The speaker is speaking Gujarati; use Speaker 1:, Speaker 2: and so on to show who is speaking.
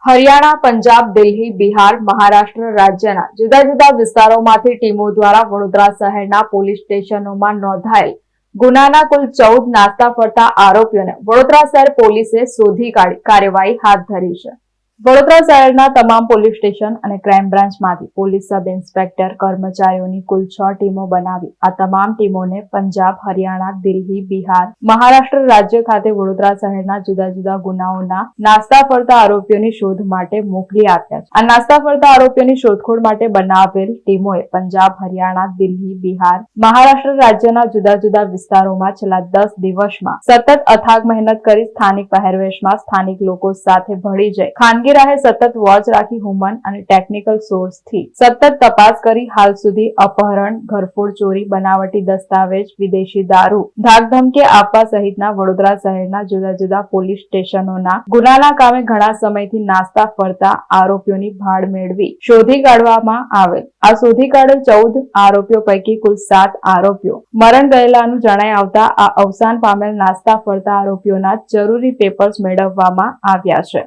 Speaker 1: હરિયાણા, પંજાબ, દિલ્હી, બિહાર, મહારાષ્ટ્ર રાજ્યના જુદા જુદા વિસ્તારોમાંથી ટીમો દ્વારા વડોદરા શહેરના પોલીસ સ્ટેશનોમાં નોંધાયેલ ગુનાના કુલ 14 નાસ્તા ફરતા આરોપીઓને વડોદરા શહેર પોલીસે શોધી કાઢી કાર્યવાહી હાથ ધરી છે. વડોદરા શહેરના તમામ પોલીસ સ્ટેશન અને ક્રાઇમ બ્રાન્ચમાંથી પોલીસ સબ ઇન્સ્પેક્ટર કર્મચારીઓની કુલ 6 ટીમો બનાવી આ તમામ ટીમોને પંજાબ, હરિયાણા, દિલ્હી, બિહાર, મહારાષ્ટ્ર રાજ્ય ખાતે વડોદરા શહેરના જુદા જુદા ગુનાઓના નાસ્તા ફરતા આરોપીઓની શોધ માટે મોકલી આપ્યા છે. આ નાસ્તા ફરતા આરોપીઓની શોધખોળ માટે બનાવેલ ટીમોએ પંજાબ, હરિયાણા, દિલ્હી, બિહાર, મહારાષ્ટ્ર રાજ્યના જુદા જુદા વિસ્તારોમાં છેલ્લા 10 દિવસમાં સતત અથાગ મહેનત કરી સ્થાનિક પહેરવેશમાં સ્થાનિક લોકો સાથે ભળી જઈ ખાનગી રાહે સતત વોચ રાખી હુમન અને ટેકનિકલ સોર્સથી સતત તપાસ કરી હાલ સુધી અપહરણ, ઘરફોડ, ચોરી, બનાવટી દસ્તાવેજ, વિદેશી દારૂ, ધાકધમકી આપવા સહિતના વડોદરા શહેરના જુદા જુદા પોલીસ સ્ટેશનોના ગુનાના કામે ઘણા સમયથી નાસ્તા ફરતા આરોપીઓની ભાળ મેળવી શોધી કાઢવામાં આવેલ. આ શોધી કાઢેલ 14 આરોપીઓ પૈકી કુલ 7 આરોપીઓ મરણ ગયેલાનું જણાઈ આવતા આ અવસાન પામેલ નાસ્તા ફરતા આરોપીઓના જરૂરી પેપર્સ મેળવવામાં આવ્યા છે.